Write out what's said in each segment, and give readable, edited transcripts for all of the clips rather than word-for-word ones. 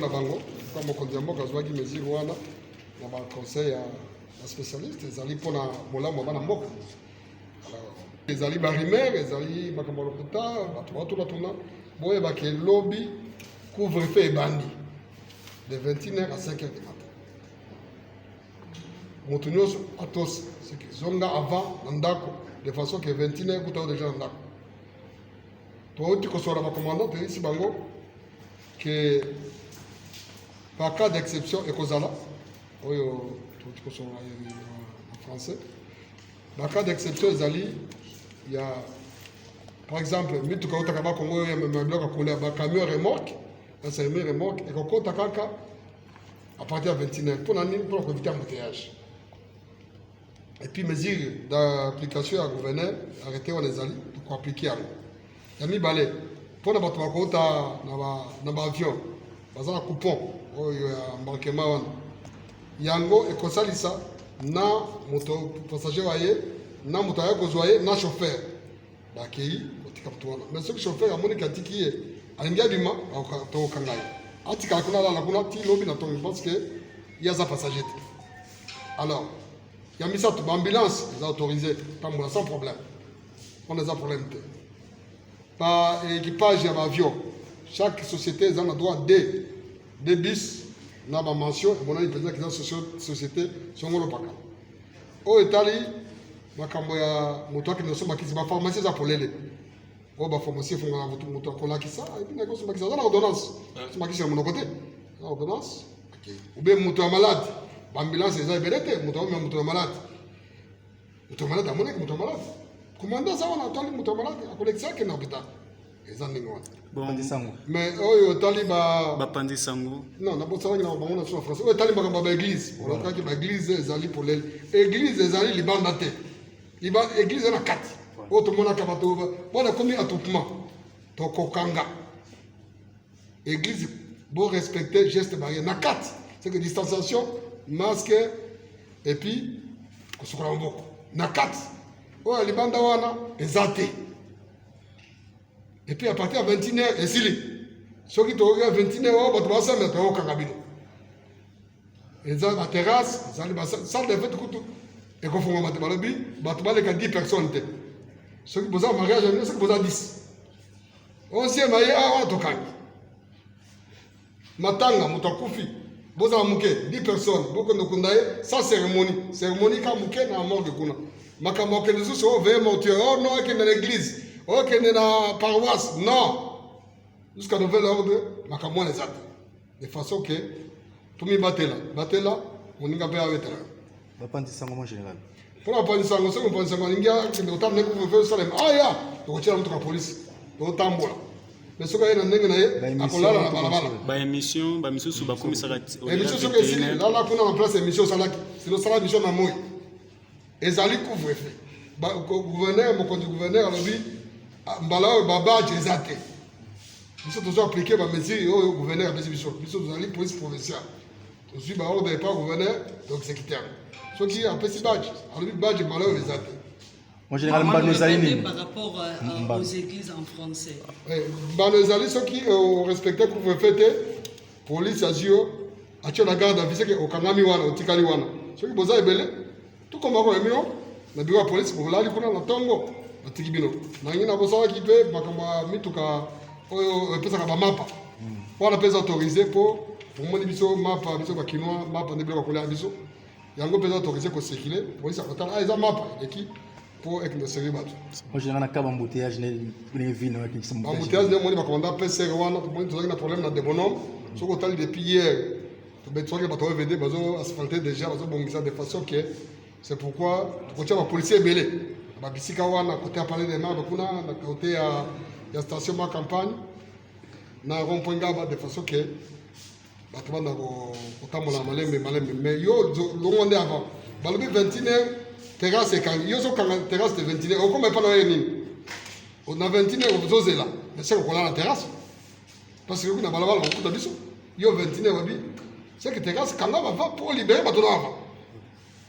na bango kama mokonzi mboka azwaki mesure wana na ba conseil ya spécialiste ezali mpona bolamu bana mboka. Ezali ba rumeur ezali makambo lokuta bato batuna boyeba ke lobby couvre-feu ebandi de 21h à 5h du matin. Moto nyonso atosi zonga avant na ndako de façon que 21h kuta déjà na ndako. Tooti kosola bacommandant toyebisi bango que par cas d'exception ekozala oyo tooti kosola en français. Par cas d'exception ezali il y a par exemple mituka otaka ba Congo ya mabloka à coller ba camion remorque ça c'est une remorque et kokota kaka à partir de 21h pour éviter embouteillage. Et puis mesure d'application à gouverneur arrêté on les ali pour appliquer à yami balé pour na bato bakota na ba avion bazana coupon oyo ya embarquement wana yango ekosalisa na moto passager waye na moto ya kozwaye na chauffeur bakei otika mtuana mais ce chauffeur amoni katiki ye alingia bima to kangai atika kuna la ti lobi na to parce que il y a ça passager. Alors il y a mis ça tout ambulance les autorisé tambola sans problème on les a problème par équipage à avion chaque société a droit de bis na ba mention et mon ami président qui dans société sont ngolo paka o etali makambo ya moto akina so makisi ba pharmacie za polele o ba pharmacie fonga na moto akola kisa et puis na ko so makisi za na ordonnance so makisi ya monokote na ordonnance OK ou bien moto ya malade ba ambulance za belete moto ya malade amone moto ya malade commandant ça on attend moto ya malade akolekisa ke na hôpital ezandingo bon ndisango mais oyo taliba bapandi sango non na bosa ngina bango na so français oyo taliba ka ba église on a ba église ezali polele église ezali libanda te liba église na kati o to mona ka bato bona komi attroupement to kokanga église bon respecter geste barrière na kati c'est que distanciation masque et puis kosukura mboko na kati o libanda wana ezate et puis à partir de 21h esili soki to 21h o bato basema to okanga bino eza la terrasse ezali ba salle de fête kutu et qu'on fait un balobi, bato baleka 10 personnes te. Ceux qui posent un mariage, ceux qui posent 10. On s'y est marié à Otokangi. Matanga, Moutakufi, boza muke 10 personnes, beaucoup de kundaye, sans cérémonie. Cérémonie quand muke na mort de kuna. Makamo que nous sommes vraiment tués. Oh non, que dans l'église, oh que dans la paroisse, non. Jusqu'à nouvel ordre, makamo les actes. De façon que tout mi batela, on n'y a pas avec là. bapandi sango en général pour bapandi sango c'est bapandi sango ningia que on t'a couvre-feu salem ah ya to tira mutu ka police to tambola mais soka yena ndenge na ye akolala na balabala ba émission su ba komisaka émission soka ici là kuna en place émission salaki sino sala mission na moi ezali couvre-feu ba gouverneur mokonzi gouverneur alobi mbala baba jezate biso tozo appliquer ba mesure au gouverneur biso tozali police provinciale to suis ba ordre pas gouverneur donc secrétaire ceux qui appellent si badge alobi badge mbala les ate en général mbano ezali par rapport aux églises en français mbano ezali ceux qui respectent couvre-feu te police azio atio la garde à visé que okangami wana otikali wana ceux qui boza ebele tout comme ko emio na bureau de police pour lali kuna na tongo atiki bino na ngina bosa ki pe makamba mituka oyo pesa ka ba mapa wana pesa autorisé pour moni biso mapa biso ba kinwa mapa ndebele ko la biso yango pesa autorisé ko circuler police akotala eza mapa eki pour ek no seri bato en général na kaba embouteillage ne vino avec qui embouteillage ne moni ba commandant PC wana moni tozaki na problème na débonhomme soko tali depuis hier to betsoki bato vende bazo asphalter déjà bazo bongisa de façon que c'est pourquoi tu la policier belé ba bisika wana côté à parler de marbre kuna na côté à station ma campagne na rond-point ngaba de façon que bato bana ko tamola malembe mais yo longonde avant balobi 21h terrasse et quand yo so quand terrasse de 21h on comme pas na nini on a 21h on zozela mais c'est qu'on a la terrasse parce que kuna balabala on kuta biso yo 21h wabi c'est que terrasse quand on va pour libérer bato na avant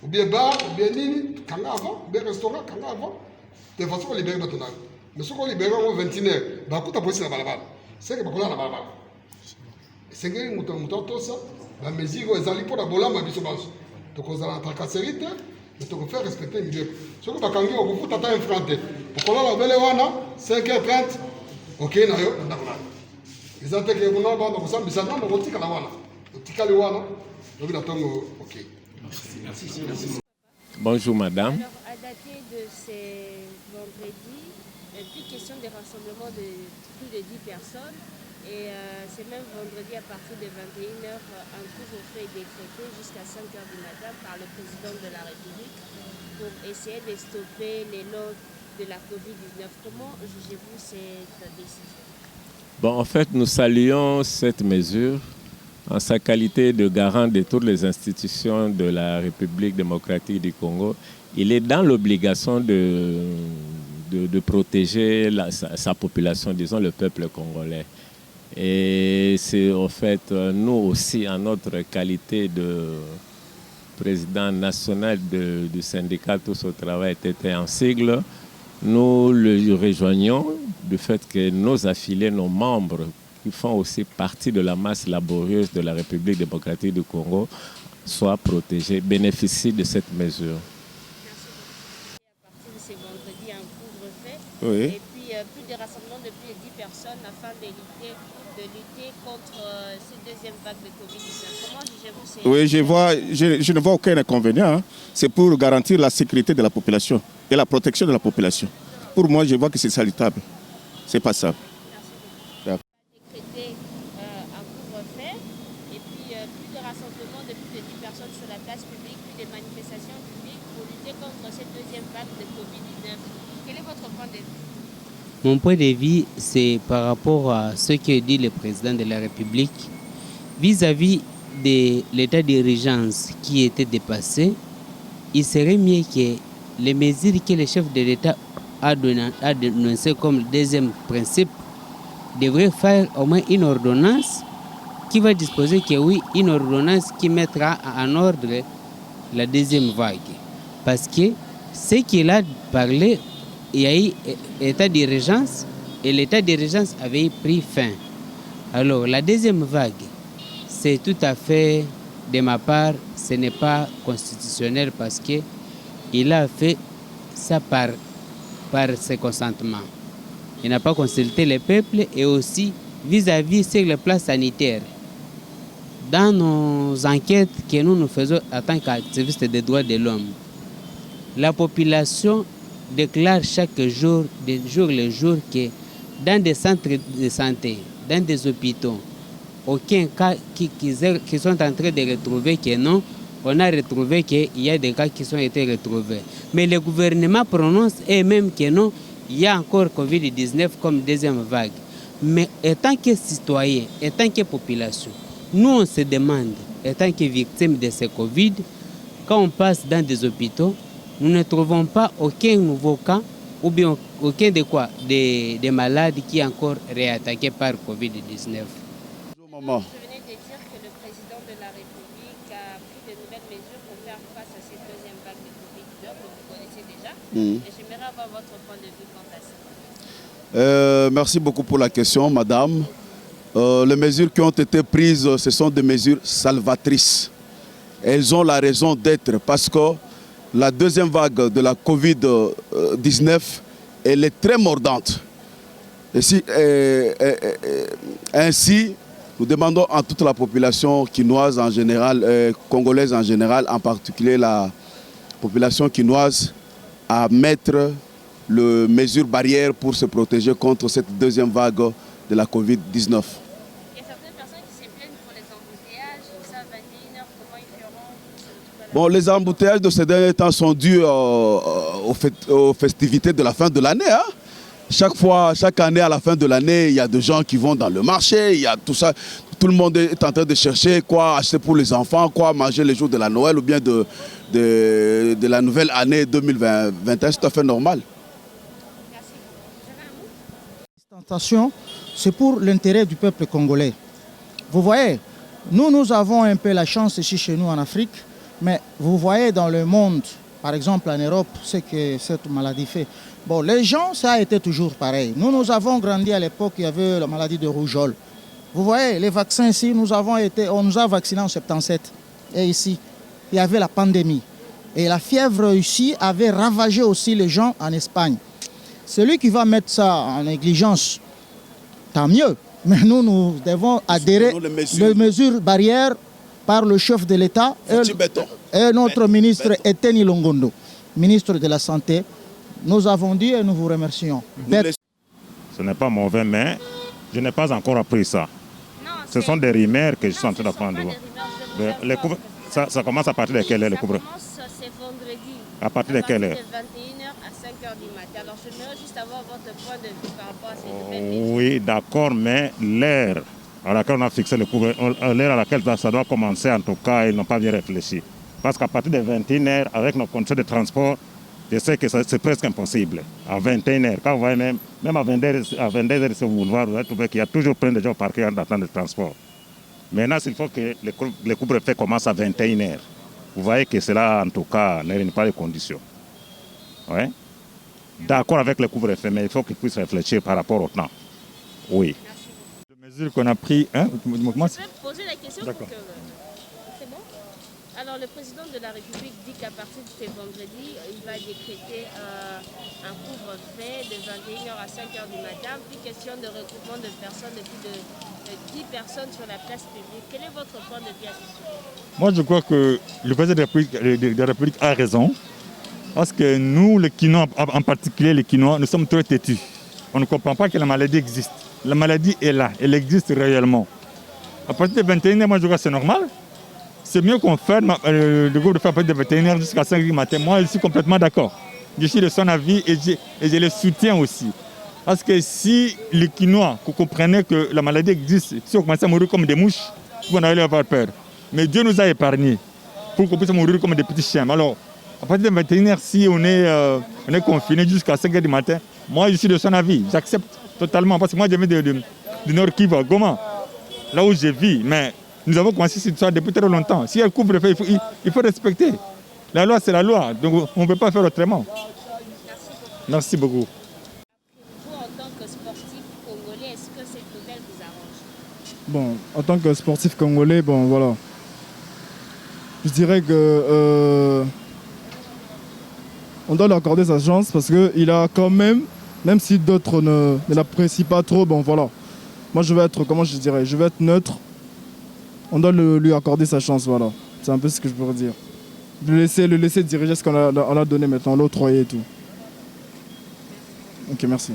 ou bien bar ou bien nini quand avant ou bien restaurant quand avant de façon à libérer bato na mais ce qu'on libère au 21h ba kuta police na balabala c'est que bakola na balabala esengeli moto atosa bamesure oyo ezali mpona bolamu ya biso banso tokozala na tracasserie te me tokofaire respecte mibeko soki bakangi okofuta ata un franc te okolala obele wana 5h30 okei na yo na ndako na yo eza te ke kuna banda kosambisa nano okotikala wana otikali wana lobi na ntongo okei. Bonjour madame. Alors, à dater de ces vendredis, plus question de rassemblement de plus de 10 personnes. Et c'est même vendredi à partir de 21h, un couvre-feu est décrété jusqu'à 5h du matin par le président de la République pour essayer de stopper les lots de la COVID-19. Comment jugez-vous cette décision? Bon, en fait, nous saluons cette mesure en sa qualité de garant de toutes les institutions de la République démocratique du Congo. Il est dans l'obligation de protéger sa population, disons le peuple congolais. Et c'est en fait nous aussi, en notre qualité de président national du syndicat Tous au Travail, était en sigle, nous le rejoignons du fait que nos affiliés, nos membres, qui font aussi partie de la masse laborieuse de la République démocratique du Congo, soient protégés, bénéficient de cette mesure. Merci. À partir de ce vendredi, un couvre-feu. Oui. Et puis plus de rassemblements de plus de 10 personnes afin de lutter contre cette deuxième vague de Covid-19. Comment jugez-vous ces... Oui, je ne vois aucun inconvénient. Hein. C'est pour garantir la sécurité de la population et la protection de la population. Pour moi, je vois que c'est salutable. C'est pas ça. Décréter un couvre-feu et puis plus de rassemblements de plus de 10 personnes sur la place publique, plus de manifestations publiques pour lutter contre cette deuxième vague de Covid-19. Quel est votre point de vue? Mon point de vue, c'est par rapport à ce que dit le président de la République vis-à-vis de l'état d'urgence qui était dépassé. Il serait mieux que les mesures que le chef de l'État a dénoncées comme deuxième principe devrait faire au moins une ordonnance qui va disposer que oui, une ordonnance qui mettra en ordre la deuxième vague. Parce que ce qu'il a parlé, il y a eu état d'urgence et l'état d'urgence avait pris fin. Alors la deuxième vague, c'est tout à fait, de ma part, ce n'est pas constitutionnel parce qu'il a fait ça par ses consentements. Il n'a pas consulté le peuple et aussi vis-à-vis sur le plan sanitaire. Dans nos enquêtes que nous faisons en tant qu'activistes des droits de l'homme, la population déclare chaque jour, de jour le jour, que dans des centres de santé, dans des hôpitaux, aucun cas qui sont en train de retrouver que non, on a retrouvé qu'il y a des cas qui ont été retrouvés. Mais le gouvernement prononce eux-mêmes que non, il y a encore Covid-19 comme deuxième vague. Mais étant que citoyens, étant que population, nous on se demande, étant que victimes de ce Covid, quand on passe dans des hôpitaux, nous ne trouvons pas aucun nouveau cas ou bien aucun des malades qui est encore réattaqué par Covid-19. Vous venez de dire que le président de la République a pris de nouvelles mesures pour faire face à cette deuxième vague de Covid-19 que vous connaissez déjà. Et j'aimerais avoir votre point de vue quant à ça. Merci beaucoup pour la question, madame. Les mesures qui ont été prises, ce sont des mesures salvatrices. Elles ont la raison d'être parce que la deuxième vague de la Covid-19, elle est très mordante. Ainsi, nous demandons à toute la population quinoise en général, congolaise en général, en particulier la population quinoise, à mettre les mesures barrières pour se protéger contre cette deuxième vague de la Covid-19. Il y a certaines personnes qui se plaignent pour les embouteillages, tout ça, 21h, comment ils feront? Bon, les embouteillages de ces derniers temps sont dus aux festivités de la fin de l'année. Hein? Chaque année, à la fin de l'année, il y a des gens qui vont dans le marché, il y a tout ça. Tout le monde est en train de chercher quoi acheter pour les enfants, quoi manger les jours de la Noël ou bien de la nouvelle année 2021. C'est tout à fait normal. C'est pour l'intérêt du peuple congolais. Vous voyez, nous avons un peu la chance ici chez nous en Afrique, mais vous voyez dans le monde, par exemple en Europe, ce que cette maladie fait. Bon, les gens, ça a été toujours pareil. Nous avons grandi à l'époque, il y avait la maladie de rougeole. Vous voyez, les vaccins ici, on nous a vaccinés en 77. Et ici, il y avait la pandémie. Et la fièvre ici avait ravagé aussi les gens en Espagne. Celui qui va mettre ça en négligence, tant mieux. Mais nous devons adhérer aux mesures barrières par le chef de l'État et notre ministre Eteni Longondo, ministre de la Santé. Nous avons dit et nous vous remercions. Ce n'est pas mauvais, mais je n'ai pas encore appris ça. Non, Ce sont des rumeurs que je suis en train ce d'apprendre. sont pas des rumeurs, je vous accorde. Ça commence à partir de quelle heure, le couvre-feu? Ça commence, c'est vendredi. À partir de quelle heure? De 21h à 5h du matin. Alors, je voudrais juste avoir votre point de vue par rapport à ces nouvelles mesures. Oui, d'accord, mais l'heure à laquelle on a fixé le couvre-feu, l'heure à laquelle ça doit commencer, en tout cas, ils n'ont pas bien réfléchi. Parce qu'à partir de 21h, avec nos conditions de transport, je sais que c'est presque impossible. À 21h, quand vous voyez même à 22h, sur le boulevard, vous allez trouver qu'il y a toujours plein de gens parqués en attente de transport. Maintenant, il faut que le couvre-feu commence à 21h. Vous voyez que cela, en tout cas, ne réunit pas les conditions. Ouais. D'accord avec le couvre-feu, mais il faut qu'il puisse réfléchir par rapport au temps. Oui. Les mesures qu'on a prises, hein, Je peux poser la question pour D'accord. que... C'est bon? Alors, le président de la République dit qu'à partir de ce vendredi, il va décréter un couvre-feu de 21h à 5h du matin, puis question de regroupement de personnes, de plus de 10 personnes sur la place publique. Quel est votre point de vue à ce sujet? Moi, je crois que le président de la République a raison. Parce que nous, les Quinois, en particulier les Quinois, nous sommes très têtus. On ne comprend pas que la maladie existe. La maladie est là, elle existe réellement. À partir de 21h, moi, je crois que c'est normal. C'est mieux qu'on ferme le groupe de faire à partir de 21h jusqu'à 5h du matin. Moi, je suis complètement d'accord. Je suis de son avis et je le soutiens aussi. Parce que si les Quinois comprenaient que la maladie existe, si on commençait à mourir comme des mouches, on allait avoir peur. Mais Dieu nous a épargnés pour qu'on puisse mourir comme des petits chiens. Alors, à partir de 21h, si on est confiné jusqu'à 5h du matin, moi, je suis de son avis. J'accepte totalement. Parce que moi, je viens du Nord Kivu, Goma, là où je vis. Mais nous avons commencé cette histoire depuis très longtemps. Si elle couvre le fait, il faut respecter. La loi, c'est la loi. Donc, on ne peut pas faire autrement. Merci beaucoup. Vous, en tant que sportif congolais, est-ce que cette nouvelle vous arrange? Bon, en tant que sportif congolais, bon, voilà. Je dirais que on doit lui accorder sa chance parce qu'il a quand même si d'autres ne l'apprécient pas trop, bon voilà. Moi je vais être, comment je dirais, je vais être neutre. On doit lui accorder sa chance, voilà. C'est un peu ce que je pourrais dire. Le laisser diriger ce qu'on a donné maintenant, l'octroyer et tout. Ok, merci.